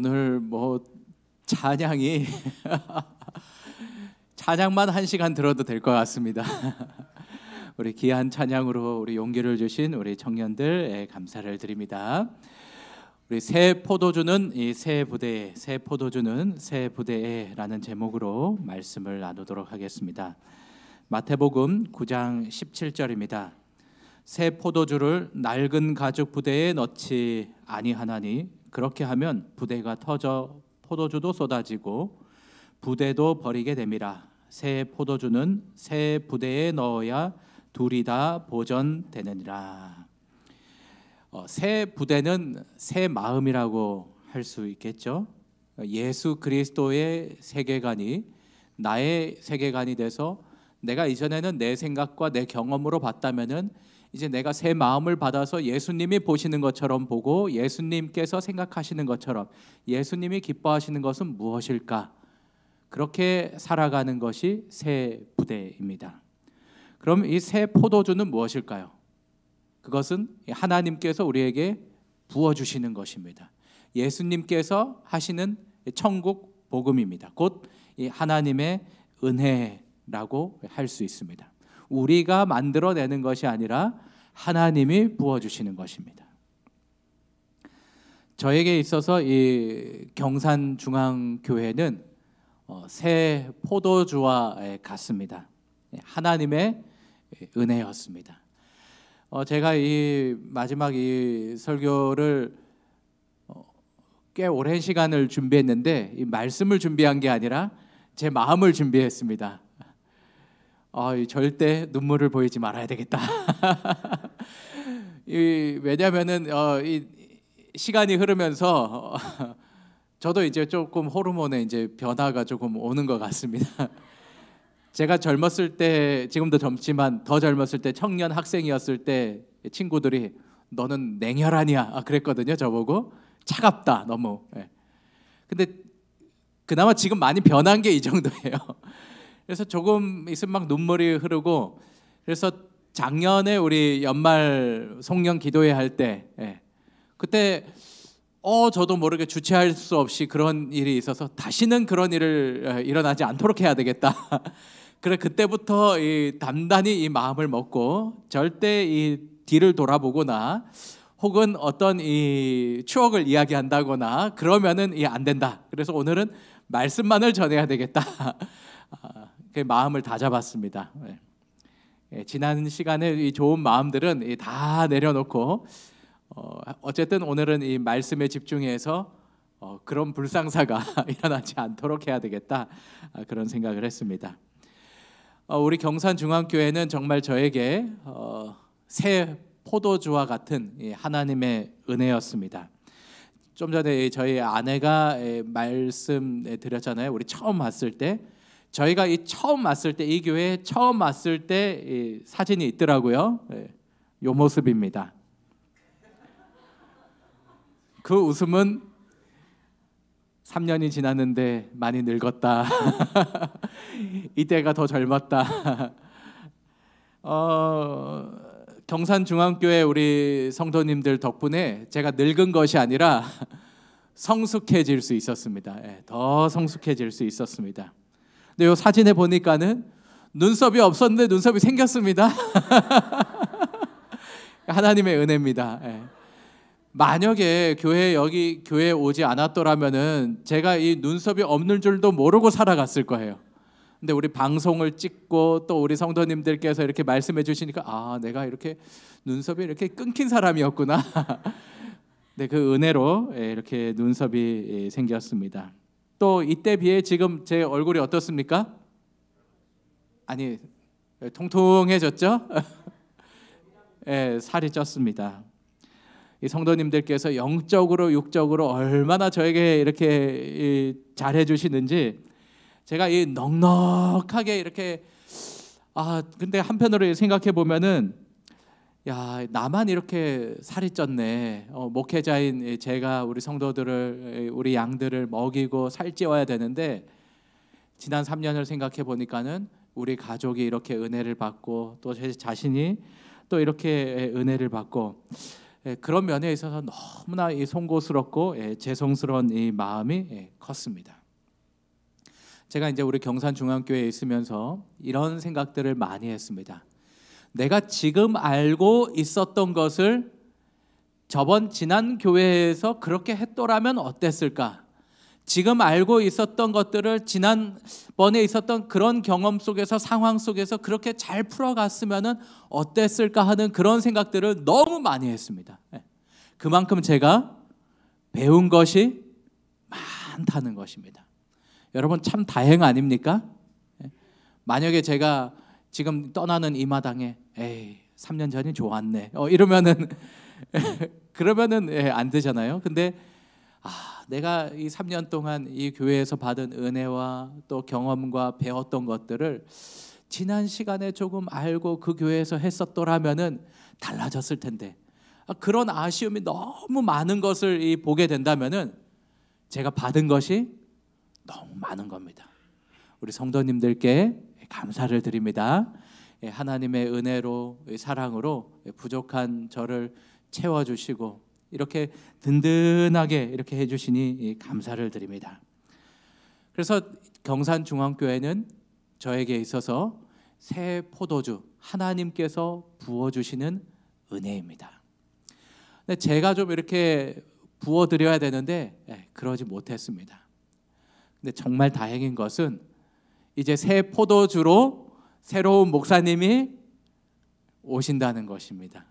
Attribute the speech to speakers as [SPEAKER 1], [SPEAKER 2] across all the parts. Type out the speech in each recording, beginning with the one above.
[SPEAKER 1] 오늘 뭐 찬양이 찬양만 1시간 들어도 될 것 같습니다. 우리 귀한 찬양으로 우리 용기를 주신 우리 청년들 감사를 드립니다. 우리 새 포도주는 이 새 부대에, 새 포도주는 새 부대에라는 제목으로 말씀을 나누도록 하겠습니다. 마태복음 9장 17절입니다. 새 포도주를 낡은 가죽 부대에 넣지 아니하나니 그렇게 하면 부대가 터져 포도주도 쏟아지고 부대도 버리게 됨이라. 새 포도주는 새 부대에 넣어야 둘이 다 보존되느니라. 새 부대는 새 마음이라고 할 수 있겠죠. 예수 그리스도의 세계관이 나의 세계관이 돼서 내가 이전에는 내 생각과 내 경험으로 봤다면은 이제 내가 새 마음을 받아서 예수님이 보시는 것처럼 보고 예수님께서 생각하시는 것처럼 예수님이 기뻐하시는 것은 무엇일까? 그렇게 살아가는 것이 새 부대입니다. 그럼 이 새 포도주는 무엇일까요? 그것은 하나님께서 우리에게 부어주시는 것입니다. 예수님께서 하시는 천국 복음입니다. 곧 이 하나님의 은혜라고 할 수 있습니다. 우리가 만들어내는 것이 아니라 하나님이 부어주시는 것입니다. 저에게 있어서 이 경산중앙교회는 새 포도주와 같습니다. 하나님의 은혜였습니다. 제가 이 마지막 이 설교를 꽤 오랜 시간을 준비했는데 이 말씀을 준비한 게 아니라 제 마음을 준비했습니다. 절대 눈물을 보이지 말아야 되겠다. 왜냐하면은 이 시간이 흐르면서 저도 이제 조금 호르몬의 이제 변화가 조금 오는 것 같습니다. 제가 젊었을 때, 지금도 젊지만 더 젊었을 때 청년 학생이었을 때 친구들이 너는 냉혈하냐 그랬거든요. 저보고 차갑다 너무. 근데 그나마 지금 많이 변한 게 이 정도예요. 그래서 조금 있으면 막 눈물이 흐르고, 그래서 작년에 우리 연말 송년 기도회 할 때 그때 저도 모르게 주체할 수 없이 그런 일이 있어서 다시는 그런 일을 일어나지 않도록 해야 되겠다. 그래 그때부터 단단히 이 마음을 먹고 절대 이 뒤를 돌아보거나 혹은 어떤 이 추억을 이야기한다거나 그러면은 안 된다. 그래서 오늘은 말씀만을 전해야 되겠다. 그 마음을 다잡았습니다. 지난 시간에 이 좋은 마음들은 다 내려놓고 어쨌든 오늘은 이 말씀에 집중해서 그런 불상사가 일어나지 않도록 해야 되겠다. 그런 생각을 했습니다. 우리 경산중앙교회는 정말 저에게 새 포도주와 같은 하나님의 은혜였습니다. 좀 전에 저희 아내가 말씀 드렸잖아요. 우리 처음 왔을 때 저희가 처음 왔을 때 이 교회에 처음 왔을 때 사진이 있더라고요. 이 모습입니다. 그 웃음은 3년이 지났는데 많이 늙었다. 이때가 더 젊었다. 경산중앙교회 우리 성도님들 덕분에 제가 늙은 것이 아니라 성숙해질 수 있었습니다. 더 성숙해질 수 있었습니다. 근데 이 사진에 보니까는 눈썹이 없었는데 눈썹이 생겼습니다. 하나님의 은혜입니다. 만약에 여기 교회에 오지 않았더라면은 제가 이 눈썹이 없는 줄도 모르고 살아갔을 거예요. 근데 우리 방송을 찍고 또 우리 성도님들께서 이렇게 말씀해 주시니까 내가 이렇게 눈썹이 이렇게 끊긴 사람이었구나. 네, 그 은혜로 이렇게 눈썹이 생겼습니다. 또 이때 비해 지금 제 얼굴이 어떻습니까? 아니, 통통해졌죠? 살이 쪘습니다. 이 성도님들께서 영적으로 육적으로 얼마나 저에게 이렇게 잘해 주시는지 제가 이 넉넉하게 이렇게 근데 한편으로 생각해 보면은 나만 이렇게 살이 쪘네. 목회자인 제가 우리 성도들을 우리 양들을 먹이고 살찌워야 되는데 지난 3년을 생각해 보니까는 우리 가족이 이렇게 은혜를 받고 또 제 자신이 또 이렇게 은혜를 받고 그런 면에 있어서 너무나 송구스럽고 죄송스러운 이 마음이 컸습니다. 제가 이제 우리 경산중앙교회에 있으면서 이런 생각들을 많이 했습니다. 내가 지금 알고 있었던 것을 지난 교회에서 그렇게 했더라면 어땠을까? 지금 알고 있었던 것들을 지난번에 있었던 그런 경험 속에서, 상황 속에서 그렇게 잘 풀어갔으면 어땠을까 하는 그런 생각들을 너무 많이 했습니다. 그만큼 제가 배운 것이 많다는 것입니다. 여러분 참 다행 아닙니까? 만약에 제가 지금 떠나는 이 마당에 3년 전이 좋았네 이러면은 그러면은 안 되잖아요. 근데 내가 이 3년 동안 이 교회에서 받은 은혜와 또 경험과 배웠던 것들을 지난 시간에 조금 알고 그 교회에서 했었더라면은 달라졌을 텐데, 그런 아쉬움이 너무 많은 것을 보게 된다면은 제가 받은 것이 너무 많은 겁니다. 우리 성도님들께 감사를 드립니다. 하나님의 은혜로, 사랑으로 부족한 저를 채워주시고 이렇게 든든하게 이렇게 해주시니 감사를 드립니다. 그래서 경산중앙교회는 저에게 있어서 새 포도주, 하나님께서 부어주시는 은혜입니다. 근데 제가 좀 이렇게 부어드려야 되는데 그러지 못했습니다. 근데 정말 다행인 것은 이제 새 포도주로 새로운 목사님이 오신다는 것입니다.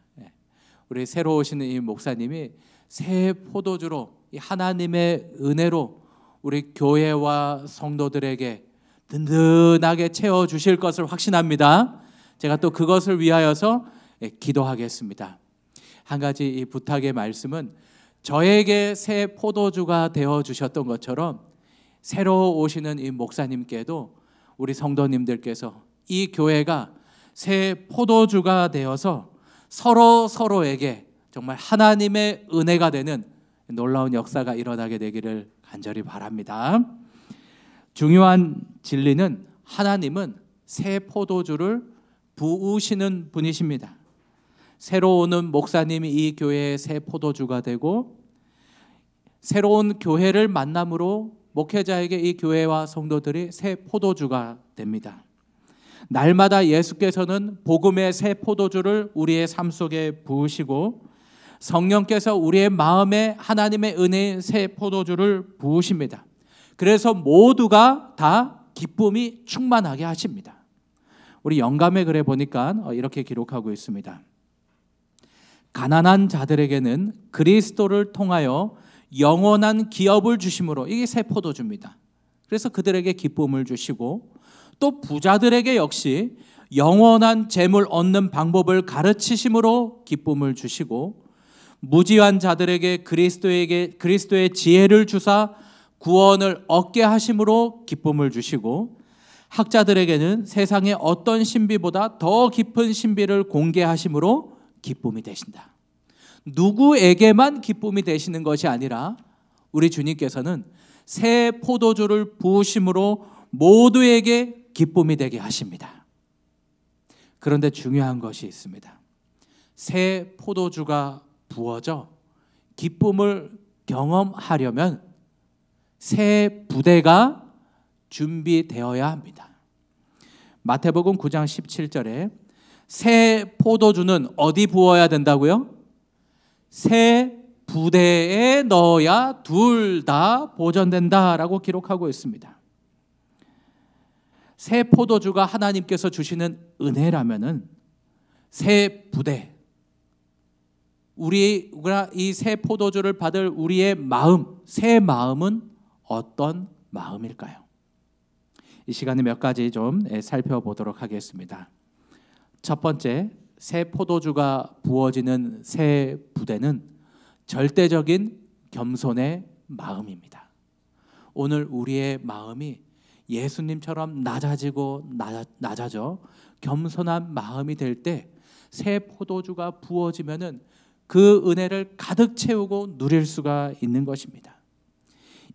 [SPEAKER 1] 우리 새로 오시는 이 목사님이 새 포도주로, 이 하나님의 은혜로 우리 교회와 성도들에게 든든하게 채워주실 것을 확신합니다. 제가 또 그것을 위하여서 기도하겠습니다. 한 가지 이 부탁의 말씀은, 저에게 새 포도주가 되어주셨던 것처럼 새로 오시는 이 목사님께도 우리 성도님들께서 이 교회가 새 포도주가 되어서 서로에게 정말 하나님의 은혜가 되는 놀라운 역사가 일어나게 되기를 간절히 바랍니다. 중요한 진리는, 하나님은 새 포도주를 부으시는 분이십니다. 새로 오는 목사님이 이 교회의 새 포도주가 되고, 새로운 교회를 만남으로 목회자에게 이 교회와 성도들이 새 포도주가 됩니다. 날마다 예수께서는 복음의 새 포도주를 우리의 삶 속에 부으시고, 성령께서 우리의 마음에 하나님의 은혜의 새 포도주를 부으십니다. 그래서 모두가 다 기쁨이 충만하게 하십니다. 우리 영감의 글에 보니까 이렇게 기록하고 있습니다. 가난한 자들에게는 그리스도를 통하여 영원한 기업을 주심으로, 이게 새 포도주입니다. 그래서 그들에게 기쁨을 주시고, 또 부자들에게 역시 영원한 재물 얻는 방법을 가르치심으로 기쁨을 주시고, 무지한 자들에게 그리스도의 지혜를 주사 구원을 얻게 하심으로 기쁨을 주시고, 학자들에게는 세상의 어떤 신비보다 더 깊은 신비를 공개하심으로 기쁨이 되신다. 누구에게만 기쁨이 되시는 것이 아니라 우리 주님께서는 새 포도주를 부으심으로 모두에게 기쁨이 되게 하십니다. 그런데 중요한 것이 있습니다. 새 포도주가 부어져 기쁨을 경험하려면 새 부대가 준비되어야 합니다. 마태복음 9장 17절에 새 포도주는 어디 부어야 된다고요? 새 부대에 넣어야 둘 다 보존된다라고 기록하고 있습니다. 새 포도주가 하나님께서 주시는 은혜라면은 새 부대, 우리가 이 새 포도주를 받을 우리의 마음, 새 마음은 어떤 마음일까요? 이 시간에 몇 가지 좀 살펴보도록 하겠습니다. 첫 번째, 새 포도주가 부어지는 새 부대는 절대적인 겸손의 마음입니다. 오늘 우리의 마음이 예수님처럼 낮아져 겸손한 마음이 될 때 새 포도주가 부어지면은 그 은혜를 가득 채우고 누릴 수가 있는 것입니다.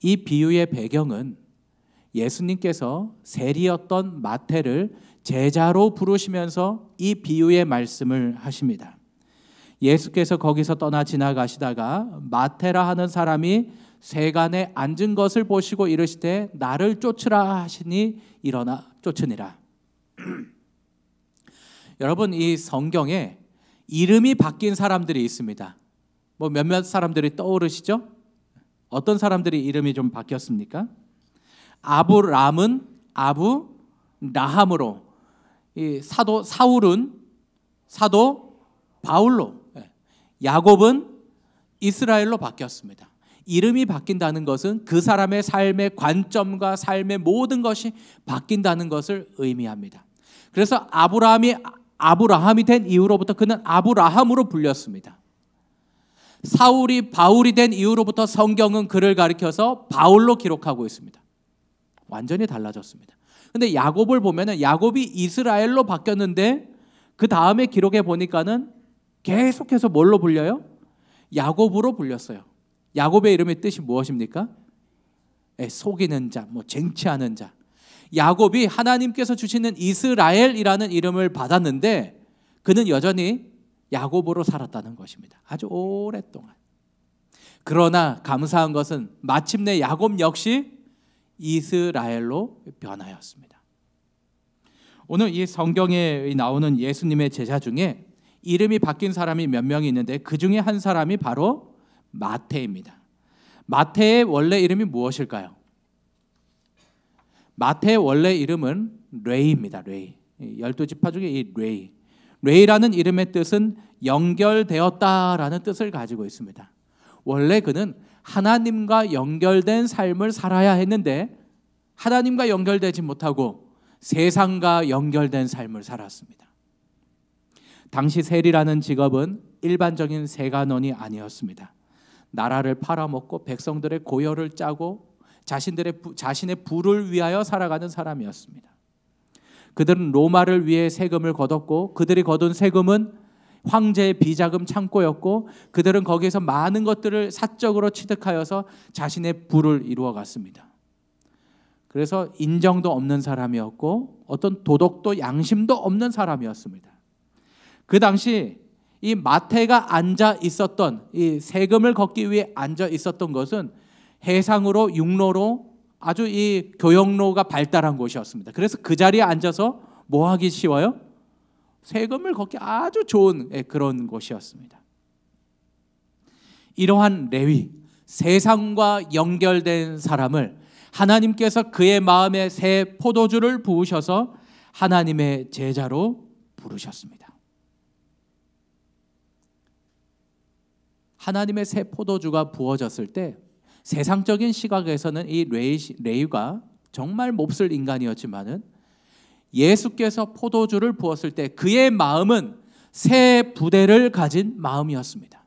[SPEAKER 1] 이 비유의 배경은 예수님께서 세리였던 마태를 제자로 부르시면서 이 비유의 말씀을 하십니다. 예수께서 거기서 떠나 지나가시다가 마테라 하는 사람이 세간에 앉은 것을 보시고 이르시되 나를 쫓으라 하시니 일어나 쫓으니라. 여러분, 이 성경에 이름이 바뀐 사람들이 있습니다. 뭐 몇몇 사람들이 떠오르시죠? 어떤 사람들이 이름이 좀 바뀌었습니까? 아브람은 아부 라함으로, 이 사도 사울은 사도 바울로, 야곱은 이스라엘로 바뀌었습니다. 이름이 바뀐다는 것은 그 사람의 삶의 관점과 삶의 모든 것이 바뀐다는 것을 의미합니다. 그래서 아브라함이 된 이후로부터 그는 아브라함으로 불렸습니다. 사울이 바울이 된 이후로부터 성경은 그를 가리켜서 바울로 기록하고 있습니다. 완전히 달라졌습니다. 근데 야곱을 보면은 야곱이 이스라엘로 바뀌었는데 그 다음에 기록해 보니까는 계속해서 뭘로 불려요? 야곱으로 불렸어요. 야곱의 이름의 뜻이 무엇입니까? 속이는 자, 뭐 쟁취하는 자. 야곱이 하나님께서 주시는 이스라엘이라는 이름을 받았는데 그는 여전히 야곱으로 살았다는 것입니다. 아주 오랫동안. 그러나 감사한 것은 마침내 야곱 역시 이스라엘로 변하였습니다. 오늘 이 성경에 나오는 예수님의 제자 중에 이름이 바뀐 사람이 몇 명이 있는데 그 중에 한 사람이 바로 마태입니다. 마태의 원래 이름이 무엇일까요? 마태의 원래 이름은 레이입니다. 레이. 12지파 중에 이 레이. 레이라는 이름의 뜻은 연결되었다라는 뜻을 가지고 있습니다. 원래 그는 하나님과 연결된 삶을 살아야 했는데 하나님과 연결되지 못하고 세상과 연결된 삶을 살았습니다. 당시 세리라는 직업은 일반적인 세관원이 아니었습니다. 나라를 팔아먹고 백성들의 고열을 짜고 자신의 부를 위하여 살아가는 사람이었습니다. 그들은 로마를 위해 세금을 거뒀고 그들이 거둔 세금은 황제의 비자금 창고였고 그들은 거기에서 많은 것들을 사적으로 취득하여서 자신의 부를 이루어갔습니다. 그래서 인정도 없는 사람이었고 어떤 도덕도 양심도 없는 사람이었습니다. 그 당시 이 마태가 앉아 있었던 이 세금을 걷기 위해 앉아 있었던 것은 해상으로 육로로 아주 이 교역로가 발달한 곳이었습니다. 그래서 그 자리에 앉아서 뭐 하기 쉬워요? 세금을 걷기 아주 좋은 그런 곳이었습니다. 이러한 레위, 세상과 연결된 사람을 하나님께서 그의 마음에 새 포도주를 부으셔서 하나님의 제자로 부르셨습니다. 하나님의 새 포도주가 부어졌을 때 세상적인 시각에서는 이 레위가 정말 몹쓸 인간이었지만은 예수께서 포도주를 부었을 때 그의 마음은 새 부대를 가진 마음이었습니다.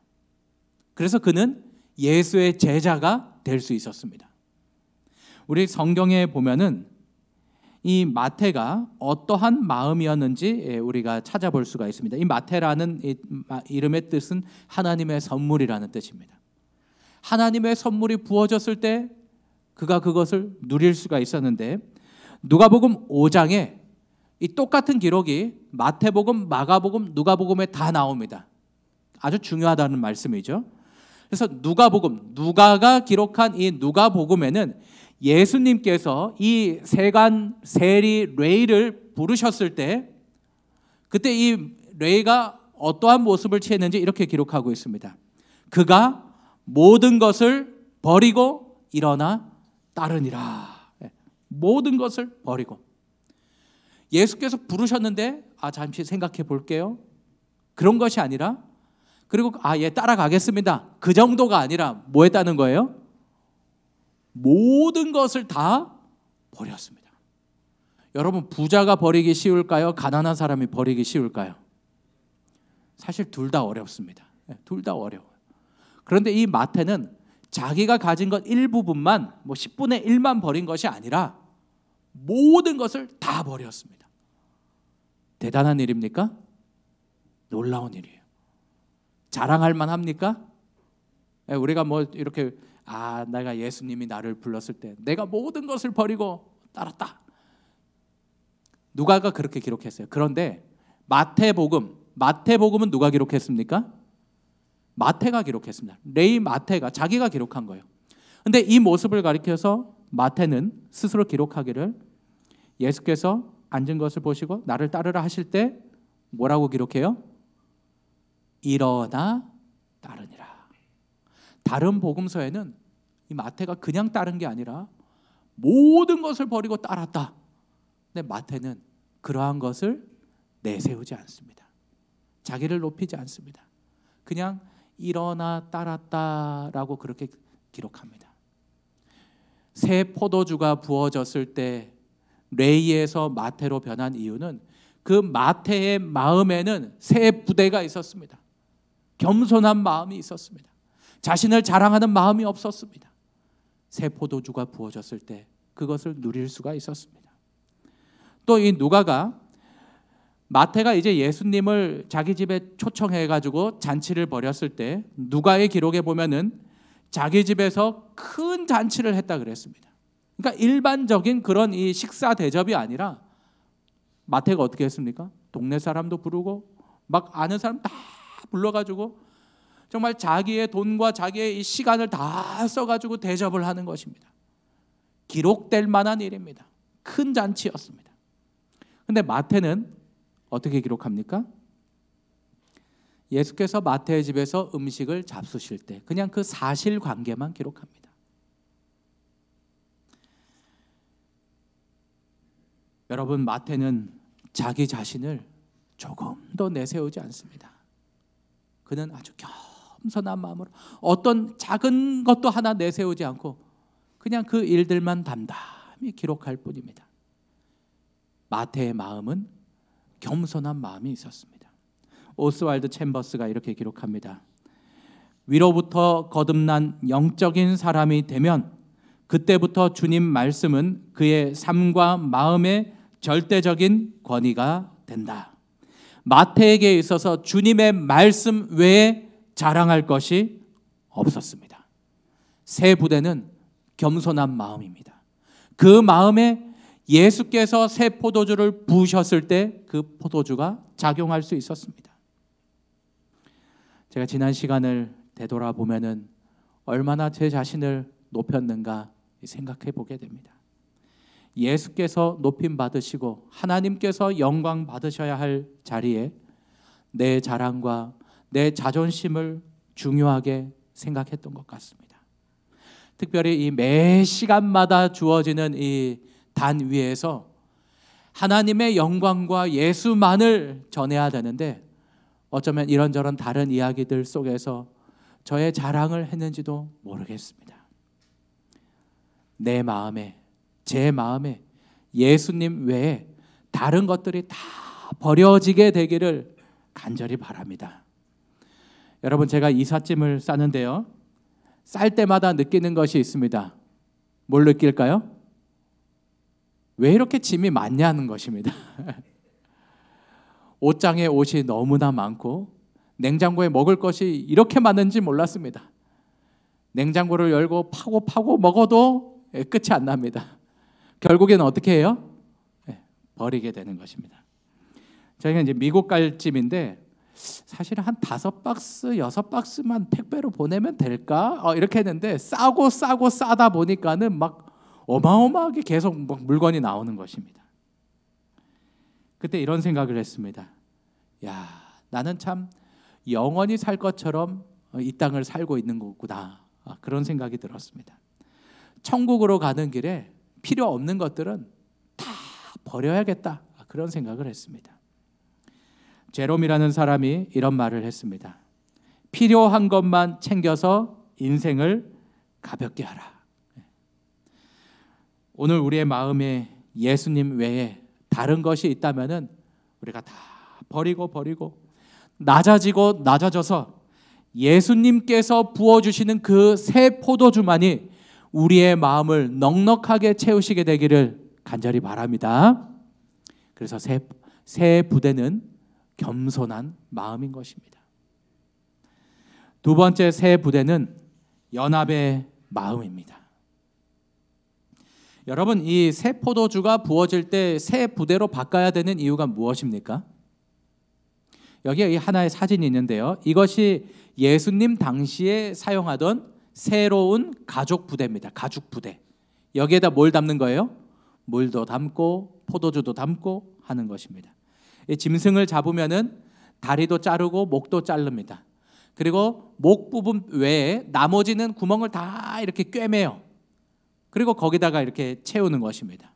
[SPEAKER 1] 그래서 그는 예수의 제자가 될 수 있었습니다. 우리 성경에 보면은 이 마태가 어떠한 마음이었는지 우리가 찾아볼 수가 있습니다. 이 마태라는 이름의 뜻은 하나님의 선물이라는 뜻입니다. 하나님의 선물이 부어졌을 때 그가 그것을 누릴 수가 있었는데 누가복음 5장에 이 똑같은 기록이 마태복음, 마가복음, 누가복음에 다 나옵니다. 아주 중요하다는 말씀이죠. 그래서 누가가 기록한 이 누가복음에는 예수님께서 이 세간 세리 레이를 부르셨을 때 그때 이 레이가 어떠한 모습을 취했는지 이렇게 기록하고 있습니다. 그가 모든 것을 버리고 일어나 따르니라. 모든 것을 버리고. 예수께서 부르셨는데 잠시 생각해 볼게요. 그런 것이 아니라 그리고 예 따라가겠습니다. 그 정도가 아니라 뭐 했다는 거예요? 모든 것을 다 버렸습니다. 여러분 부자가 버리기 쉬울까요? 가난한 사람이 버리기 쉬울까요? 사실 둘 다 어렵습니다. 둘 다 어려워요. 그런데 이 마태는 자기가 가진 것 일부분만 10분의 1만 버린 것이 아니라 모든 것을 다 버렸습니다. 대단한 일입니까? 놀라운 일이에요. 자랑할 만합니까? 우리가 이렇게 내가 예수님이 나를 불렀을 때 내가 모든 것을 버리고 따랐다. 누가가 그렇게 기록했어요. 그런데 마태복음은 누가 기록했습니까? 마태가 기록했습니다. 레위 마태가 자기가 기록한 거예요. 근데 이 모습을 가리켜서 마태는 스스로 기록하기를 예수께서 앉은 것을 보시고 나를 따르라 하실 때 뭐라고 기록해요? 일어나 따르니라. 다른 복음서에는 이 마태가 그냥 따른 게 아니라 모든 것을 버리고 따랐다. 근데 마태는 그러한 것을 내세우지 않습니다. 자기를 높이지 않습니다. 그냥 일어나 따랐다라고 그렇게 기록합니다. 새 포도주가 부어졌을 때 레위에서 마태로 변한 이유는 그 마태의 마음에는 새 부대가 있었습니다. 겸손한 마음이 있었습니다. 자신을 자랑하는 마음이 없었습니다. 새 포도주가 부어졌을 때 그것을 누릴 수가 있었습니다. 또 이 누가가 마태가 이제 예수님을 자기 집에 초청해가지고 잔치를 벌였을 때 누가의 기록에 보면은 자기 집에서 큰 잔치를 했다 그랬습니다. 그러니까 일반적인 그런 이 식사 대접이 아니라 마태가 어떻게 했습니까? 동네 사람도 부르고 막 아는 사람 다 불러가지고 정말 자기의 돈과 자기의 이 시간을 다 써가지고 대접을 하는 것입니다. 기록될 만한 일입니다. 큰 잔치였습니다. 근데 마태는 어떻게 기록합니까? 예수께서 마태의 집에서 음식을 잡수실 때 그냥 그 사실관계만 기록합니다. 여러분, 마태는 자기 자신을 조금 더 내세우지 않습니다. 그는 아주 겸손한 마음으로 어떤 작은 것도 하나 내세우지 않고 그냥 그 일들만 담담히 기록할 뿐입니다. 마태의 마음은 겸손한 마음이 있었습니다. 오스왈드 챔버스가 이렇게 기록합니다. 위로부터 거듭난 영적인 사람이 되면 그때부터 주님 말씀은 그의 삶과 마음의 절대적인 권위가 된다. 마태에게 있어서 주님의 말씀 외에 자랑할 것이 없었습니다. 새 부대는 겸손한 마음입니다. 그 마음에 예수께서 새 포도주를 부으셨을 때 그 포도주가 작용할 수 있었습니다. 제가 지난 시간을 되돌아보면은 얼마나 제 자신을 높였는가 생각해 보게 됩니다. 예수께서 높임 받으시고 하나님께서 영광 받으셔야 할 자리에 내 자랑과 내 자존심을 중요하게 생각했던 것 같습니다. 특별히 이 매 시간마다 주어지는 이 단 위에서 하나님의 영광과 예수만을 전해야 되는데 어쩌면 이런저런 다른 이야기들 속에서 저의 자랑을 했는지도 모르겠습니다. 내 마음에, 제 마음에 예수님 외에 다른 것들이 다 버려지게 되기를 간절히 바랍니다. 여러분, 제가 이삿짐을 싸는데요, 쌀 때마다 느끼는 것이 있습니다. 뭘 느낄까요? 왜 이렇게 짐이 많냐는 것입니다. 옷장에 옷이 너무나 많고 냉장고에 먹을 것이 이렇게 많은지 몰랐습니다. 냉장고를 열고 파고 먹어도 끝이 안 납니다. 결국에는 어떻게 해요? 버리게 되는 것입니다. 저희가 이제 미국 갈 짐인데 사실 한 5박스, 6박스만 택배로 보내면 될까? 이렇게 했는데 싸고 싸다 보니까는 막 어마어마하게 계속 막 물건이 나오는 것입니다. 그때 이런 생각을 했습니다. 야, 나는 참 영원히 살 것처럼 이 땅을 살고 있는 거구나. 그런 생각이 들었습니다. 천국으로 가는 길에 필요 없는 것들은 다 버려야겠다. 그런 생각을 했습니다. 제롬이라는 사람이 이런 말을 했습니다. 필요한 것만 챙겨서 인생을 가볍게 하라. 오늘 우리의 마음에 예수님 외에 다른 것이 있다면은 우리가 다 버리고 낮아져서 예수님께서 부어주시는 그 새 포도주만이 우리의 마음을 넉넉하게 채우시게 되기를 간절히 바랍니다. 그래서 새 부대는 겸손한 마음인 것입니다. 두 번째 새 부대는 연합의 마음입니다. 여러분, 이 새 포도주가 부어질 때 새 부대로 바꿔야 되는 이유가 무엇입니까? 여기에 하나의 사진이 있는데요. 이것이 예수님 당시에 사용하던 새로운 가죽 부대입니다. 가죽 부대. 여기에다 뭘 담는 거예요? 물도 담고 포도주도 담고 하는 것입니다. 이 짐승을 잡으면은 다리도 자르고 목도 자릅니다. 그리고 목 부분 외에 나머지는 구멍을 다 이렇게 꿰매요. 그리고 거기다가 이렇게 채우는 것입니다.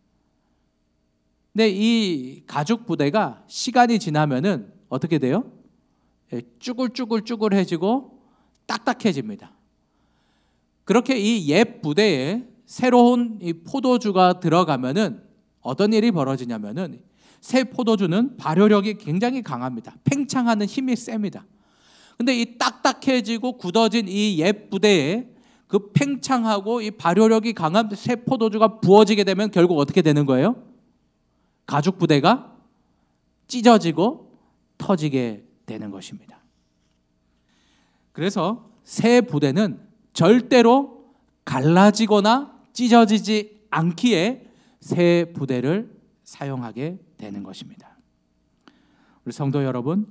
[SPEAKER 1] 근데 이 가죽 부대가 시간이 지나면은 어떻게 돼요? 쭈글쭈글쭈글해지고 딱딱해집니다. 그렇게 이 옛 부대에 새로운 이 포도주가 들어가면은 어떤 일이 벌어지냐면은 새 포도주는 발효력이 굉장히 강합니다. 팽창하는 힘이 셉니다. 근데 이 딱딱해지고 굳어진 이 옛 부대에 그 팽창하고 이 발효력이 강한 새 포도주가 부어지게 되면 결국 어떻게 되는 거예요? 가죽 부대가 찢어지고 터지게 되는 것입니다. 그래서 새 부대는 절대로 갈라지거나 찢어지지 않기에 새 부대를 사용하게 되는 것입니다. 우리 성도 여러분,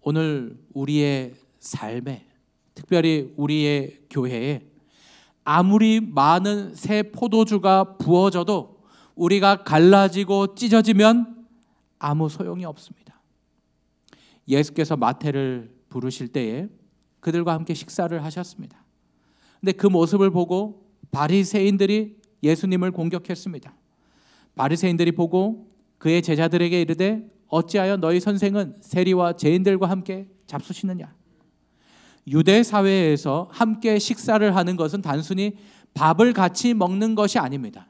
[SPEAKER 1] 오늘 우리의 삶에, 특별히 우리의 교회에 아무리 많은 새 포도주가 부어져도 우리가 갈라지고 찢어지면 아무 소용이 없습니다. 예수께서 마태를 부르실 때에 그들과 함께 식사를 하셨습니다. 근데 그 모습을 보고 바리새인들이 예수님을 공격했습니다. 바리새인들이 보고 그의 제자들에게 이르되 어찌하여 너희 선생은 세리와 죄인들과 함께 잡수시느냐? 유대 사회에서 함께 식사를 하는 것은 단순히 밥을 같이 먹는 것이 아닙니다.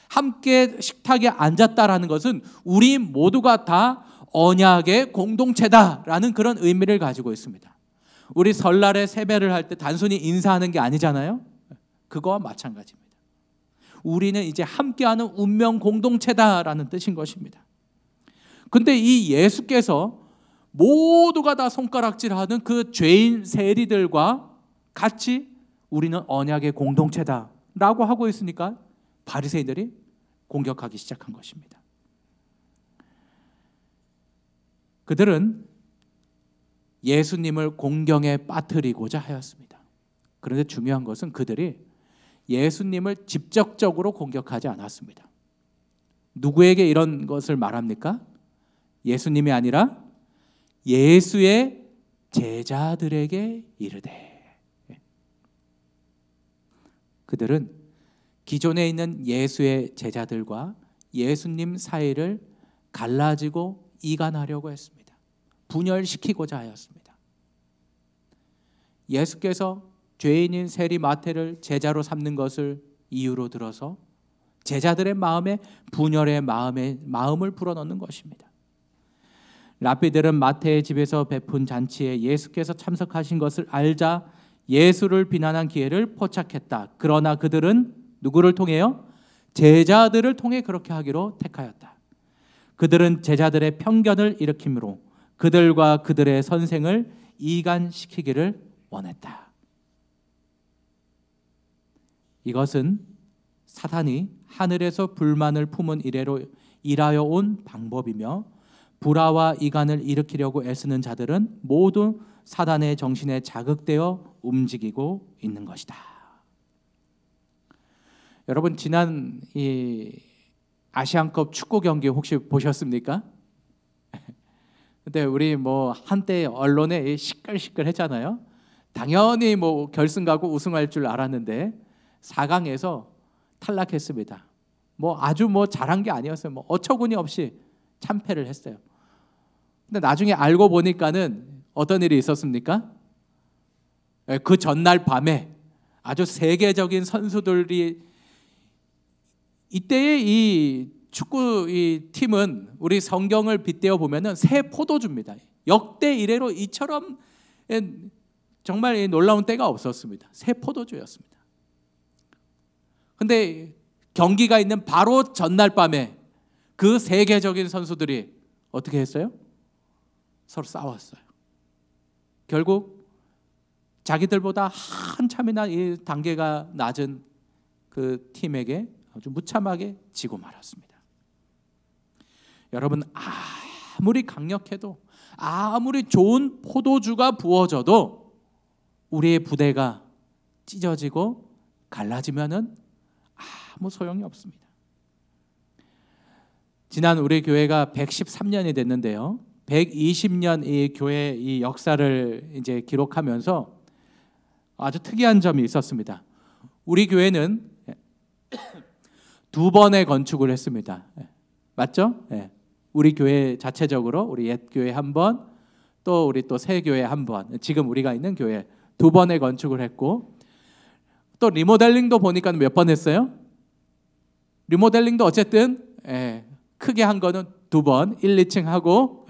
[SPEAKER 1] 함께 식탁에 앉았다라는 것은 우리 모두가 다 언약의 공동체다라는 그런 의미를 가지고 있습니다. 우리 설날에 세배를 할 때 단순히 인사하는 게 아니잖아요. 그거와 마찬가지입니다. 우리는 이제 함께하는 운명 공동체다라는 뜻인 것입니다. 근데 이 예수께서 모두가 다 손가락질하는 그 죄인 세리들과 같이 우리는 언약의 공동체다라고 하고 있으니까 바리새인들이 공격하기 시작한 것입니다. 그들은 예수님을 공경에 빠뜨리고자 하였습니다. 그런데 중요한 것은 그들이 예수님을 직접적으로 공격하지 않았습니다. 누구에게 이런 것을 말합니까? 예수님이 아니라 예수의 제자들에게 이르되. 그들은 기존에 있는 예수의 제자들과 예수님 사이를 갈라지고 이간하려고 했습니다. 분열시키고자 하였습니다. 예수께서 죄인인 세리 마태를 제자로 삼는 것을 이유로 들어서 제자들의 마음에 분열의 마음을 불어넣는 것입니다. 랍비들은 마태의 집에서 베푼 잔치에 예수께서 참석하신 것을 알자 예수를 비난한 기회를 포착했다. 그러나 그들은 누구를 통해요? 제자들을 통해 그렇게 하기로 택하였다. 그들은 제자들의 편견을 일으킴으로 그들과 그들의 선생을 이간시키기를 원했다. 이것은 사탄이 하늘에서 불만을 품은 이래로 일하여 온 방법이며 불화와 이간을 일으키려고 애쓰는 자들은 모두 사단의 정신에 자극되어 움직이고 있는 것이다. 여러분, 지난 이 아시안컵 축구 경기 혹시 보셨습니까? 근데 우리 뭐 한때 언론에 시끌시끌했잖아요. 당연히 뭐 결승 가고 우승할 줄 알았는데 4강에서 탈락했습니다. 뭐 아주 뭐 잘한 게 아니었어요. 뭐 어처구니 없이 참패를 했어요. 근데 나중에 알고 보니까는 어떤 일이 있었습니까? 그 전날 밤에 아주 세계적인 선수들이, 이때의 이 축구 이 팀은 우리 성경을 빗대어 보면은 새 포도주입니다. 역대 이래로 이처럼 정말 놀라운 때가 없었습니다. 새 포도주였습니다. 근데 경기가 있는 바로 전날 밤에 그 세계적인 선수들이 어떻게 했어요? 서로 싸웠어요. 결국 자기들보다 한참이나 이 단계가 낮은 그 팀에게 아주 무참하게 지고 말았습니다. 여러분, 아무리 강력해도 아무리 좋은 포도주가 부어져도 우리의 부대가 찢어지고 갈라지면은 아무 소용이 없습니다. 지난 우리 교회가 113년이 됐는데요. 120년 이 교회 이 역사를 이제 기록하면서 아주 특이한 점이 있었습니다. 우리 교회는 두 번의 건축을 했습니다. 맞죠? 우리 교회 자체적으로 우리 옛 교회 한 번, 또 우리 또 새 교회 한 번, 지금 우리가 있는 교회 두 번의 건축을 했고, 또 리모델링도 보니까 몇 번 했어요? 리모델링도 어쨌든 크게 한 거는 두 번, 1, 2층 하고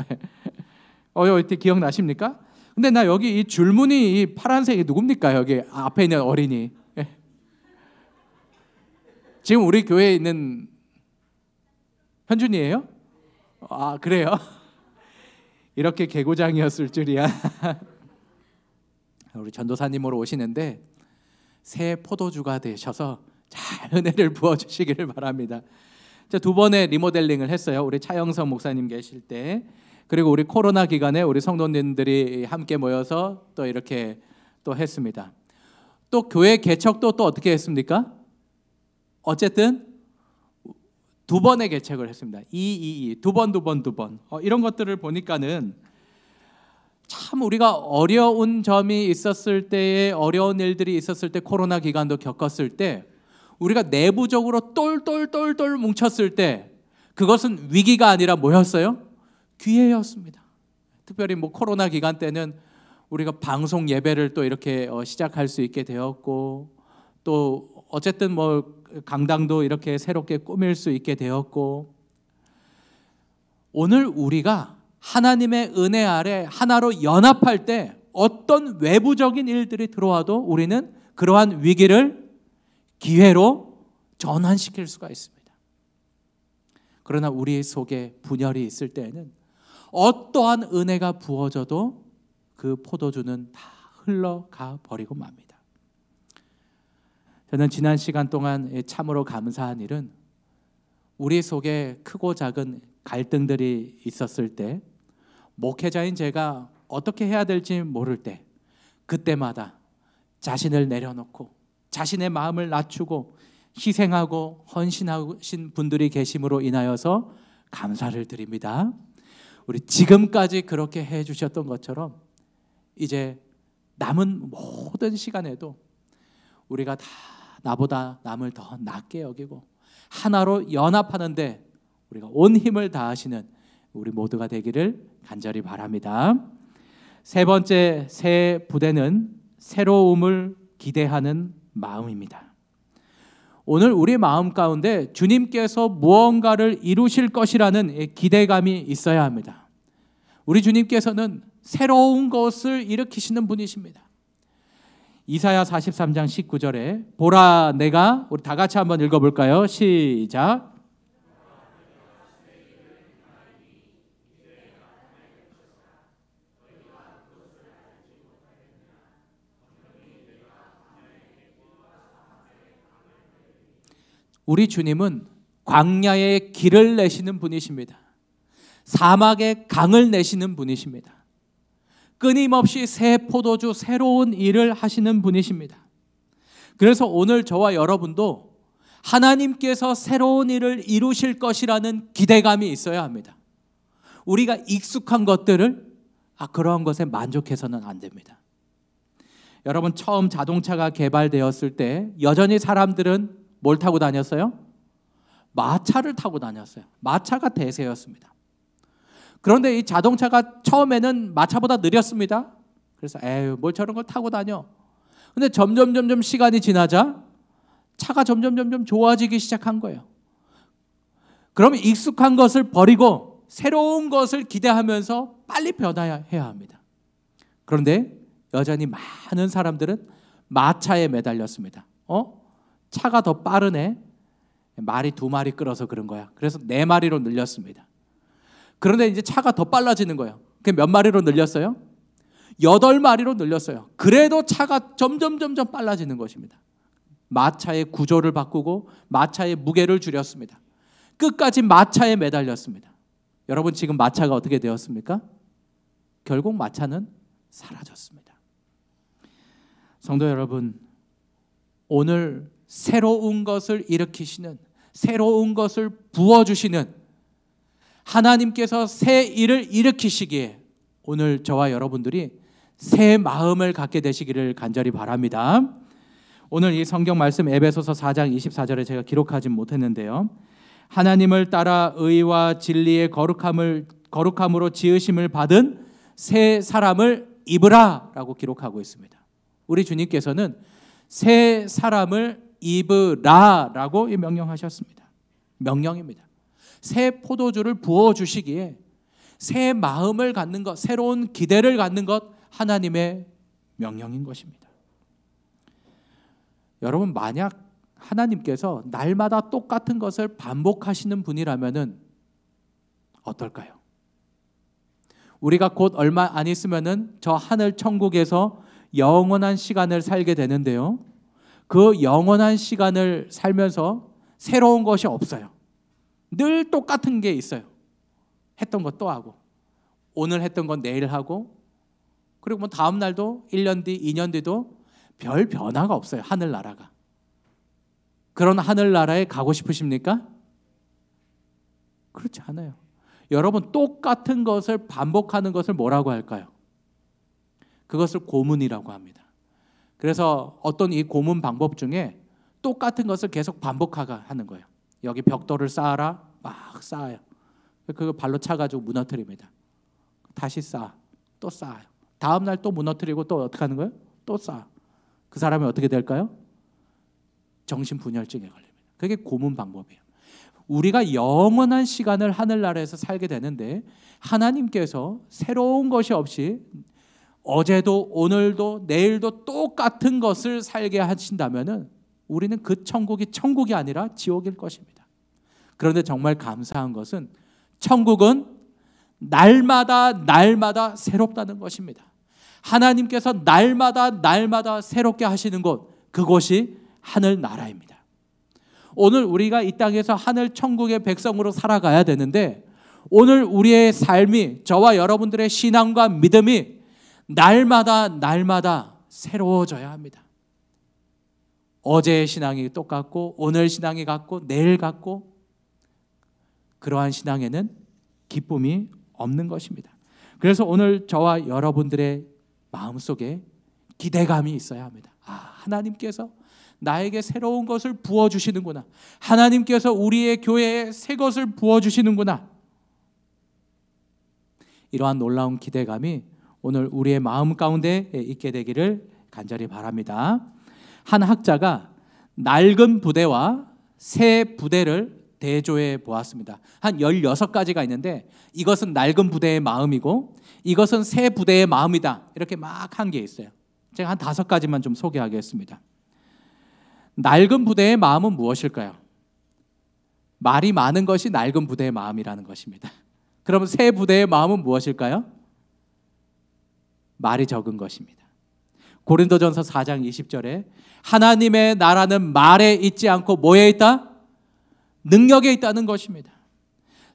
[SPEAKER 1] 이때 기억나십니까? 근데 나 여기 이 줄무늬 이 파란색이 누굽니까? 여기 앞에 있는 어린이. 지금 우리 교회에 있는 현준이에요? 아, 그래요? 이렇게 개구장이었을 줄이야. 우리 전도사님으로 오시는데 새 포도주가 되셔서 잘 은혜를 부어주시기를 바랍니다. 두 번의 리모델링을 했어요. 우리 차영선 목사님 계실 때, 그리고 우리 코로나 기간에 우리 성도님들이 함께 모여서 또 이렇게 또 했습니다. 또 교회 개척도 또 어떻게 했습니까? 어쨌든 두 번의 개척을 했습니다. 두 번. 이런 것들을 보니까는 참 우리가 어려운 점이 있었을 때에, 어려운 일들이 있었을 때, 코로나 기간도 겪었을 때, 우리가 내부적으로 똘똘똘똘 뭉쳤을 때 그것은 위기가 아니라 뭐였어요? 기회였습니다. 특별히 코로나 기간 때는 우리가 방송 예배를 또 이렇게 시작할 수 있게 되었고, 또 어쨌든 강당도 이렇게 새롭게 꾸밀 수 있게 되었고, 오늘 우리가 하나님의 은혜 아래 하나로 연합할 때 어떤 외부적인 일들이 들어와도 우리는 그러한 위기를 기회로 전환시킬 수가 있습니다. 그러나 우리 속에 분열이 있을 때에는 어떠한 은혜가 부어져도 그 포도주는 다 흘러가 버리고 맙니다. 저는 지난 시간 동안 참으로 감사한 일은 우리 속에 크고 작은 갈등들이 있었을 때, 목회자인 제가 어떻게 해야 될지 모를 때, 그때마다 자신을 내려놓고 자신의 마음을 낮추고 희생하고 헌신하신 분들이 계심으로 인하여서 감사를 드립니다. 우리 지금까지 그렇게 해주셨던 것처럼 이제 남은 모든 시간에도 우리가 다 나보다 남을 더 낮게 여기고 하나로 연합하는데 우리가 온 힘을 다하시는 우리 모두가 되기를 간절히 바랍니다. 세 번째 새 부대는 새로움을 기대하는 마음입니다. 오늘 우리 마음 가운데 주님께서 무언가를 이루실 것이라는 기대감이 있어야 합니다. 우리 주님께서는 새로운 것을 일으키시는 분이십니다. 이사야 43장 19절에 보라 내가, 우리 다 같이 한번 읽어볼까요? 시작. 우리 주님은 광야에 길을 내시는 분이십니다. 사막에 강을 내시는 분이십니다. 끊임없이 새 포도주, 새로운 일을 하시는 분이십니다. 그래서 오늘 저와 여러분도 하나님께서 새로운 일을 이루실 것이라는 기대감이 있어야 합니다. 우리가 익숙한 것들을 그러한 것에 만족해서는 안 됩니다. 여러분, 처음 자동차가 개발되었을 때 여전히 사람들은 뭘 타고 다녔어요? 마차를 타고 다녔어요. 마차가 대세였습니다. 그런데 이 자동차가 처음에는 마차보다 느렸습니다. 그래서 뭘 저런 걸 타고 다녀. 근데 점점 시간이 지나자 차가 점점 좋아지기 시작한 거예요. 그러면 익숙한 것을 버리고 새로운 것을 기대하면서 빨리 변화해야 합니다. 그런데 여전히 많은 사람들은 마차에 매달렸습니다. 차가 더 빠르네. 말이 2마리 끌어서 그런 거야. 그래서 4마리로 늘렸습니다. 그런데 이제 차가 더 빨라지는 거예요. 그게 몇 마리로 늘렸어요? 8마리로 늘렸어요. 그래도 차가 점점 빨라지는 것입니다. 마차의 구조를 바꾸고 마차의 무게를 줄였습니다. 끝까지 마차에 매달렸습니다. 여러분, 지금 마차가 어떻게 되었습니까? 결국 마차는 사라졌습니다. 성도 여러분, 오늘 새로운 것을 일으키시는, 새로운 것을 부어주시는 하나님께서 새 일을 일으키시기에 오늘 저와 여러분들이 새 마음을 갖게 되시기를 간절히 바랍니다. 오늘 이 성경 말씀 에베소서 4장 24절에 제가 기록하진 못했는데요, 하나님을 따라 의와 진리의 거룩함으로 지으심을 받은 새 사람을 입으라 라고 기록하고 있습니다. 우리 주님께서는 새 사람을 입으라 라고 명령하셨습니다. 명령입니다. 새 포도주를 부어주시기에 새 마음을 갖는 것, 새로운 기대를 갖는 것, 하나님의 명령인 것입니다. 여러분, 만약 하나님께서 날마다 똑같은 것을 반복하시는 분이라면 어떨까요? 우리가 곧 얼마 안 있으면은 저 하늘 천국에서 영원한 시간을 살게 되는데요, 그 영원한 시간을 살면서 새로운 것이 없어요. 늘 똑같은 게 있어요. 했던 것 또 하고, 오늘 했던 건 내일 하고, 그리고 뭐 다음 날도 1년 뒤, 2년 뒤도 별 변화가 없어요. 하늘나라가. 그런 하늘나라에 가고 싶으십니까? 그렇지 않아요. 여러분, 똑같은 것을 반복하는 것을 뭐라고 할까요? 그것을 고문이라고 합니다. 그래서 어떤 이 고문 방법 중에 똑같은 것을 계속 반복하는 거예요. 여기 벽돌을 쌓아라, 막 쌓아요. 그거 발로 차가지고 무너뜨립니다. 다시 쌓아, 또 쌓아요. 다음 날 또 무너뜨리고 또 어떻게 하는 거예요? 또 쌓아. 그 사람이 어떻게 될까요? 정신분열증에 걸립니다. 그게 고문 방법이에요. 우리가 영원한 시간을 하늘나라에서 살게 되는데 하나님께서 새로운 것이 없이 어제도 오늘도 내일도 똑같은 것을 살게 하신다면 우리는 그 천국이 아니라 지옥일 것입니다. 그런데 정말 감사한 것은 천국은 날마다 새롭다는 것입니다. 하나님께서 날마다 새롭게 하시는 곳, 그곳이 하늘나라입니다. 오늘 우리가 이 땅에서 하늘 천국의 백성으로 살아가야 되는데 오늘 우리의 삶이, 저와 여러분들의 신앙과 믿음이 날마다 새로워져야 합니다. 어제의 신앙이 똑같고 오늘 신앙이 같고 내일 같고, 그러한 신앙에는 기쁨이 없는 것입니다. 그래서 오늘 저와 여러분들의 마음속에 기대감이 있어야 합니다. 하나님께서 나에게 새로운 것을 부어주시는구나. 하나님께서 우리의 교회에 새 것을 부어주시는구나. 이러한 놀라운 기대감이 오늘 우리의 마음 가운데 있게 되기를 간절히 바랍니다. 한 학자가 낡은 부대와 새 부대를 대조해 보았습니다. 한 16가지가 있는데 이것은 낡은 부대의 마음이고 이것은 새 부대의 마음이다, 이렇게 막 한 게 있어요. 제가 한 5가지만 좀 소개하겠습니다. 낡은 부대의 마음은 무엇일까요? 말이 많은 것이 낡은 부대의 마음이라는 것입니다. 그러면 새 부대의 마음은 무엇일까요? 말이 적은 것입니다. 고린도전서 4장 20절에 하나님의 나라는 말에 있지 않고 뭐에 있다? 능력에 있다는 것입니다.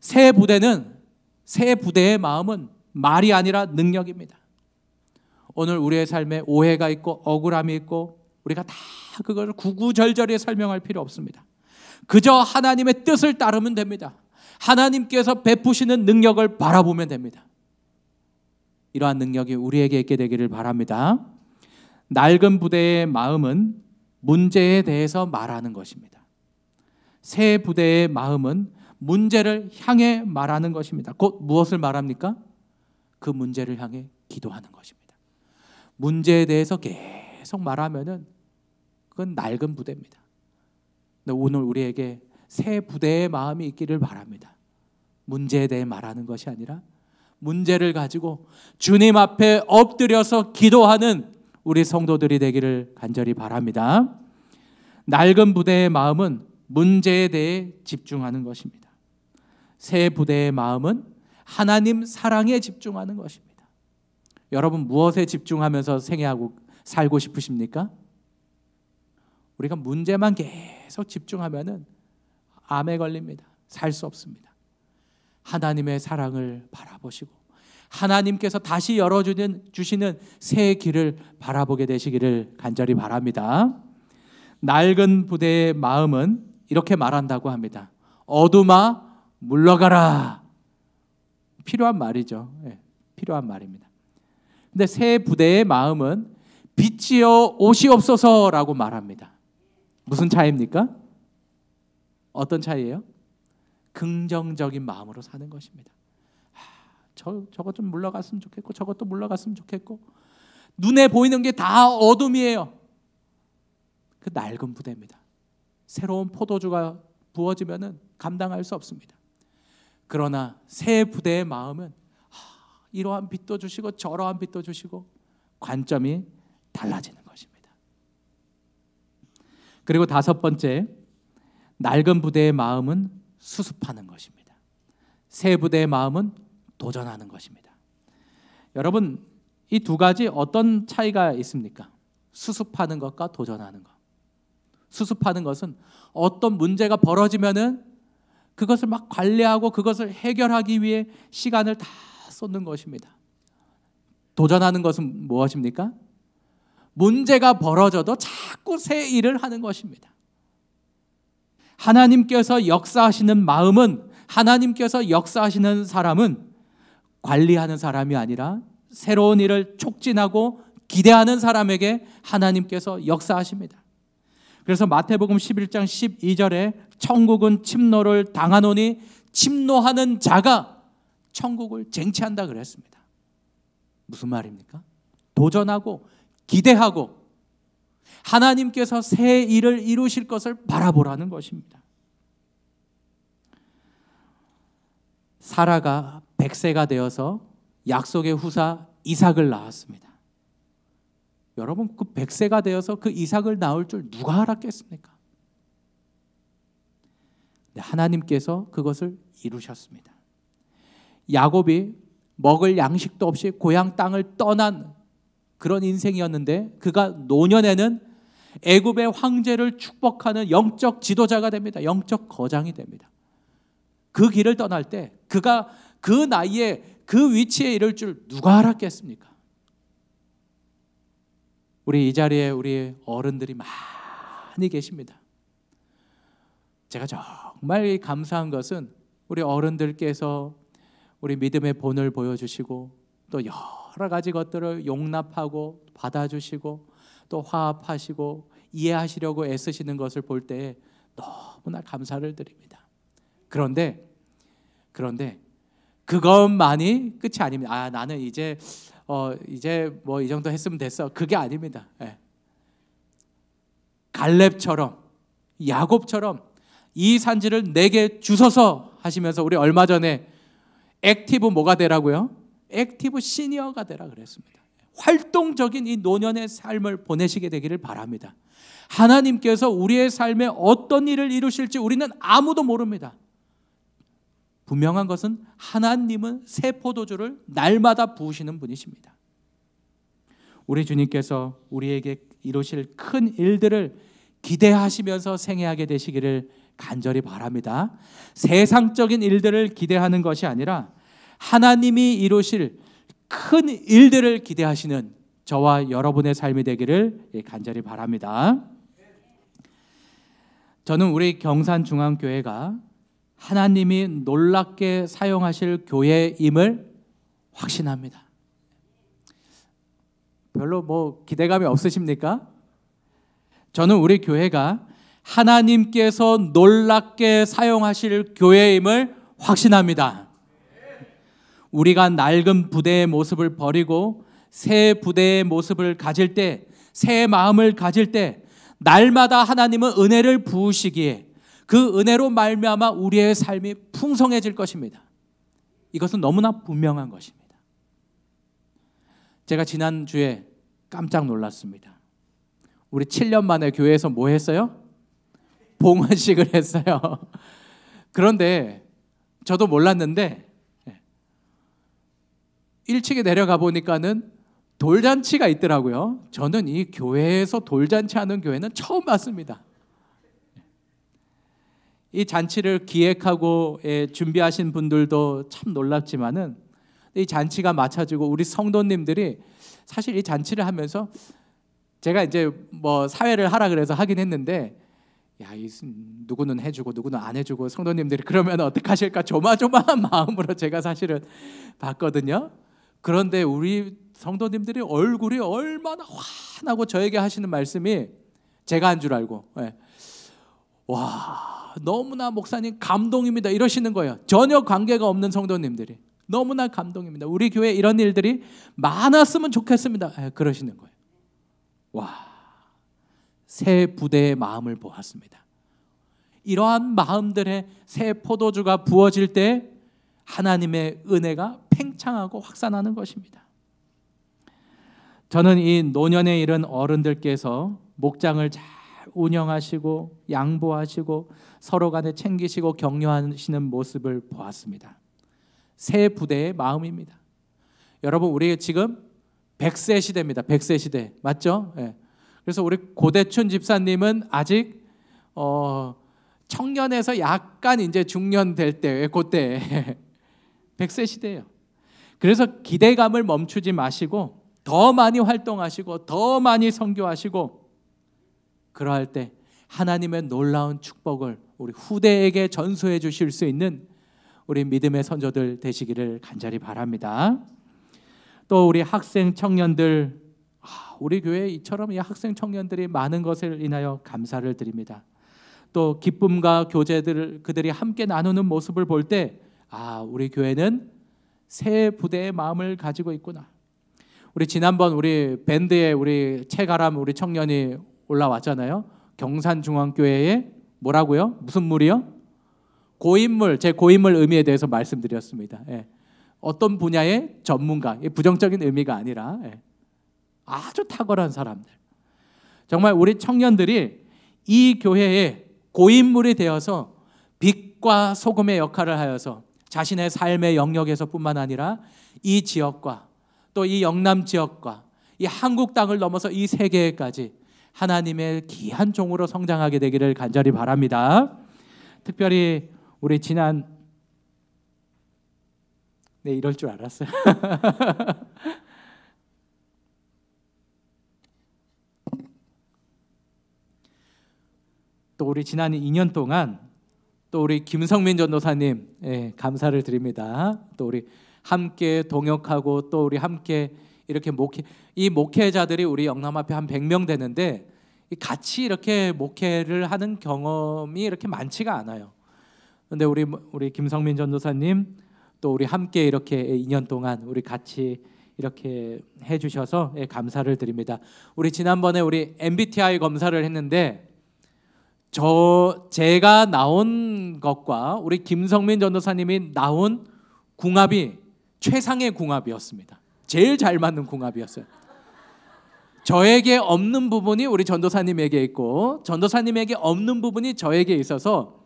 [SPEAKER 1] 새 부대의 마음은 말이 아니라 능력입니다. 오늘 우리의 삶에 오해가 있고 억울함이 있고 우리가 다 그걸 구구절절히 설명할 필요 없습니다. 그저 하나님의 뜻을 따르면 됩니다. 하나님께서 베푸시는 능력을 바라보면 됩니다. 이러한 능력이 우리에게 있게 되기를 바랍니다. 낡은 부대의 마음은 문제에 대해서 말하는 것입니다. 새 부대의 마음은 문제를 향해 말하는 것입니다. 곧 무엇을 말합니까? 그 문제를 향해 기도하는 것입니다. 문제에 대해서 계속 말하면은 그건 낡은 부대입니다. 근데 오늘 우리에게 새 부대의 마음이 있기를 바랍니다. 문제에 대해 말하는 것이 아니라 문제를 가지고 주님 앞에 엎드려서 기도하는 우리 성도들이 되기를 간절히 바랍니다. 낡은 부대의 마음은 문제에 대해 집중하는 것입니다. 새 부대의 마음은 하나님 사랑에 집중하는 것입니다. 여러분, 무엇에 집중하면서 생애하고 살고 싶으십니까? 우리가 문제만 계속 집중하면은 암에 걸립니다. 살 수 없습니다. 하나님의 사랑을 바라보시고 하나님께서 다시 열어주시는 새 길을 바라보게 되시기를 간절히 바랍니다. 낡은 부대의 마음은 이렇게 말한다고 합니다. 어둠아 물러가라. 필요한 말이죠. 네, 필요한 말입니다. 근데 새 부대의 마음은 빛이여 오시옵소서라고 말합니다. 무슨 차이입니까? 어떤 차이예요? 긍정적인 마음으로 사는 것입니다. 저것 좀 물러갔으면 좋겠고 저것도 물러갔으면 좋겠고 눈에 보이는 게 다 어둠이에요. 그 낡은 부대입니다. 새로운 포도주가 부어지면은 감당할 수 없습니다. 그러나 새 부대의 마음은 이러한 빛도 주시고 저러한 빛도 주시고 관점이 달라지는 것입니다. 그리고 다섯 번째, 낡은 부대의 마음은 수습하는 것입니다. 새 부대의 마음은 도전하는 것입니다. 여러분, 이 두 가지 어떤 차이가 있습니까? 수습하는 것과 도전하는 것. 수습하는 것은 어떤 문제가 벌어지면은 그것을 막 관리하고 그것을 해결하기 위해 시간을 다 쏟는 것입니다. 도전하는 것은 무엇입니까? 문제가 벌어져도 자꾸 새 일을 하는 것입니다. 하나님께서 역사하시는 마음은, 하나님께서 역사하시는 사람은 관리하는 사람이 아니라 새로운 일을 촉진하고 기대하는 사람에게 하나님께서 역사하십니다. 그래서 마태복음 11장 12절에 천국은 침노를 당하노니 침노하는 자가 천국을 쟁취한다 그랬습니다. 무슨 말입니까? 도전하고 기대하고 하나님께서 새 일을 이루실 것을 바라보라는 것입니다. 사라가 100세가 되어서 약속의 후사 이삭을 낳았습니다. 여러분, 그 100세가 되어서 그 이삭을 낳을 줄 누가 알았겠습니까? 하나님께서 그것을 이루셨습니다. 야곱이 먹을 양식도 없이 고향 땅을 떠난 그런 인생이었는데 그가 노년에는 애굽의 황제를 축복하는 영적 지도자가 됩니다. 영적 거장이 됩니다. 그 길을 떠날 때 그가 그 나이에 그 위치에 이를 줄 누가 알았겠습니까? 우리 이 자리에 우리 어른들이 많이 계십니다. 제가 정말 감사한 것은 우리 어른들께서 우리 믿음의 본을 보여주시고 또 여러 가지 것들을 용납하고 받아주시고 또 화합하시고 이해하시려고 애쓰시는 것을 볼 때 너무나 감사를 드립니다. 그런데 그것만이 끝이 아닙니다. 나는 이제 뭐 이 정도 했으면 됐어. 그게 아닙니다. 갈렙처럼 야곱처럼 이 산지를 내게 주소서 하시면서 우리 얼마 전에 액티브 뭐가 되라고요? 액티브 시니어가 되라 그랬습니다. 활동적인 이 노년의 삶을 보내시게 되기를 바랍니다. 하나님께서 우리의 삶에 어떤 일을 이루실지 우리는 아무도 모릅니다. 분명한 것은 하나님은 새 포도주를 날마다 부으시는 분이십니다. 우리 주님께서 우리에게 이루실 큰 일들을 기대하시면서 생애하게 되시기를 간절히 바랍니다. 세상적인 일들을 기대하는 것이 아니라 하나님이 이루실 큰 일들을 기대하시는 저와 여러분의 삶이 되기를 간절히 바랍니다. 저는 우리 경산중앙교회가 하나님이 놀랍게 사용하실 교회임을 확신합니다. 별로 뭐 기대감이 없으십니까? 저는 우리 교회가 하나님께서 놀랍게 사용하실 교회임을 확신합니다. 우리가 낡은 부대의 모습을 버리고 새 부대의 모습을 가질 때, 새 마음을 가질 때 날마다 하나님은 은혜를 부으시기에 그 은혜로 말미암아 우리의 삶이 풍성해질 것입니다. 이것은 너무나 분명한 것입니다. 제가 지난주에 깜짝 놀랐습니다. 우리 7년 만에 교회에서 뭐 했어요? 봉헌식을 했어요. 그런데 저도 몰랐는데 1층에 내려가 보니까는 돌잔치가 있더라고요. 저는 이 교회에서 돌잔치 하는 교회는 처음 봤습니다. 이 잔치를 기획하고 준비하신 분들도 참 놀랍지만은 이 잔치가 마쳐지고 우리 성도님들이 사실 이 잔치를 하면서 제가 이제 뭐 사회를 하라 그래서 하긴 했는데 야, 누구는 해주고 누구는 안 해주고 성도님들이 그러면 어떡하실까 조마조마한 마음으로 제가 사실은 봤거든요. 그런데 우리 성도님들이 얼굴이 얼마나 환하고 저에게 하시는 말씀이 제가 한 줄 알고 와, 너무나 목사님 감동입니다 이러시는 거예요. 전혀 관계가 없는 성도님들이 너무나 감동입니다. 우리 교회에 이런 일들이 많았으면 좋겠습니다. 그러시는 거예요. 와, 새 부대의 마음을 보았습니다. 이러한 마음들의 새 포도주가 부어질 때 하나님의 은혜가 팽창하고 확산하는 것입니다. 저는 이 노년에 이른 어른들께서 목장을 잘 운영하시고 양보하시고 서로 간에 챙기시고 격려하시는 모습을 보았습니다. 새 부대의 마음입니다. 여러분, 우리 지금 100세 시대입니다. 100세 시대 맞죠? 네. 그래서 우리 고대춘 집사님은 아직 청년에서 약간 이제 중년 될 때, 그때 100세 시대예요. 그래서 기대감을 멈추지 마시고 더 많이 활동하시고 더 많이 선교하시고 그러할 때 하나님의 놀라운 축복을 우리 후대에게 전수해 주실 수 있는 우리 믿음의 선조들 되시기를 간절히 바랍니다. 또 우리 학생 청년들, 우리 교회에 이처럼 이 학생 청년들이 많은 것을 인하여 감사를 드립니다. 또 기쁨과 교제들을 그들이 함께 나누는 모습을 볼 때 우리 교회는 새 부대의 마음을 가지고 있구나. 우리 지난번 우리 밴드에 우리 최가람 우리 청년이 올라왔잖아요. 경산중앙교회에 뭐라고요? 무슨 물이요? 고인물, 제 고인물 의미에 대해서 말씀드렸습니다. 어떤 분야의 전문가, 부정적인 의미가 아니라 아주 탁월한 사람들. 정말 우리 청년들이 이 교회에 고인물이 되어서 빛과 소금의 역할을 하여서 자신의 삶의 영역에서뿐만 아니라 이 지역과 또 이 영남 지역과 이 한국 땅을 넘어서 이 세계까지 하나님의 귀한 종으로 성장하게 되기를 간절히 바랍니다. 특별히 우리 지난 이럴 줄 알았어요. 또 우리 지난 2년 동안 또 우리 김성민 전도사님 감사를 드립니다. 또 우리 함께 동역하고 또 우리 함께 이렇게 이 목회자들이 우리 영남 앞에 한 100명 되는데 같이 이렇게 목회를 하는 경험이 이렇게 많지가 않아요. 그런데 우리 김성민 전도사님 또 우리 함께 이렇게 2년 동안 우리 같이 이렇게 해주셔서 감사를 드립니다. 우리 지난번에 우리 MBTI 검사를 했는데 제가 나온 것과 우리 김성민 전도사님이 나온 궁합이 최상의 궁합이었습니다. 제일 잘 맞는 궁합이었어요. 저에게 없는 부분이 우리 전도사님에게 있고 전도사님에게 없는 부분이 저에게 있어서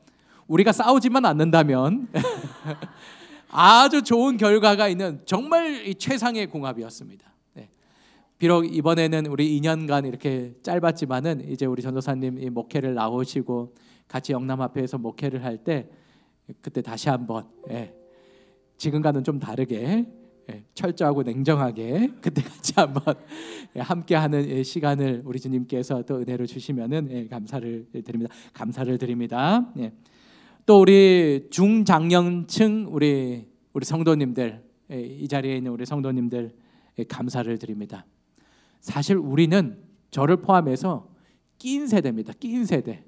[SPEAKER 1] 우리가 싸우지만 않는다면 아주 좋은 결과가 있는 정말 최상의 궁합이었습니다. 비록 이번에는 우리 2년간 이렇게 짧았지만은 이제 우리 전도사님 이 목회를 나오시고 같이 영남 앞에서 목회를 할 때 그때 다시 한번 지금과는 좀 다르게 철저하고 냉정하게 그때 같이 한번 함께하는 시간을 우리 주님께서 또 은혜로 주시면은 감사를 드립니다. 감사를 드립니다. 또 우리 중장년층 우리 성도님들 이 자리에 있는 우리 성도님들 감사를 드립니다. 사실 우리는 저를 포함해서 낀 세대입니다. 낀 세대,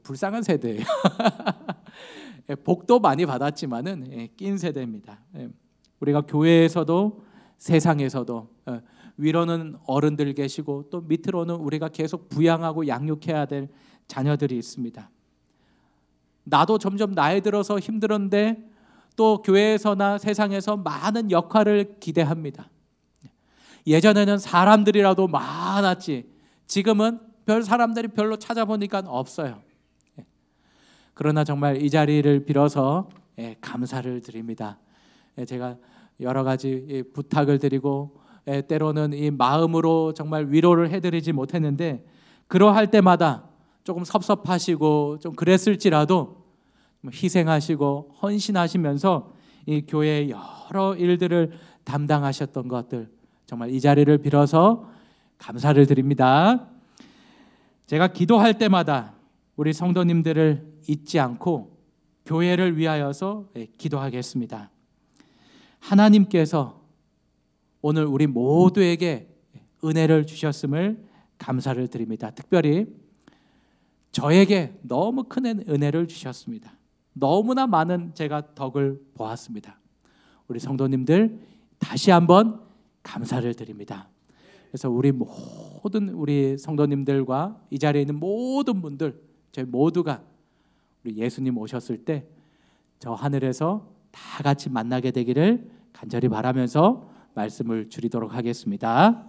[SPEAKER 1] 불쌍한 세대예요. 복도 많이 받았지만은 낀 세대입니다. 우리가 교회에서도 세상에서도 위로는 어른들 계시고 또 밑으로는 우리가 계속 부양하고 양육해야 될 자녀들이 있습니다. 나도 점점 나이 들어서 힘들었는데 또 교회에서나 세상에서 많은 역할을 기대합니다. 예전에는 사람들이라도 많았지 지금은 별 사람들이 별로 찾아보니까 없어요. 그러나 정말 이 자리를 빌어서 감사를 드립니다. 제가 여러 가지 부탁을 드리고 때로는 이 마음으로 정말 위로를 해드리지 못했는데 그러할 때마다 조금 섭섭하시고 좀 그랬을지라도 희생하시고 헌신하시면서 이 교회의 여러 일들을 담당하셨던 것들 정말 이 자리를 빌어서 감사를 드립니다. 제가 기도할 때마다 우리 성도님들을 잊지 않고 교회를 위하여서 기도하겠습니다. 하나님께서 오늘 우리 모두에게 은혜를 주셨음을 감사를 드립니다. 특별히 저에게 너무 큰 은혜를 주셨습니다. 너무나 많은 제가 덕을 보았습니다. 우리 성도님들 다시 한번 감사를 드립니다. 그래서 우리 성도님들과 이 자리에 있는 모든 분들 저희 모두가 우리 예수님 오셨을 때 저 하늘에서 다 같이 만나게 되기를 간절히 바라면서 말씀을 줄이도록 하겠습니다.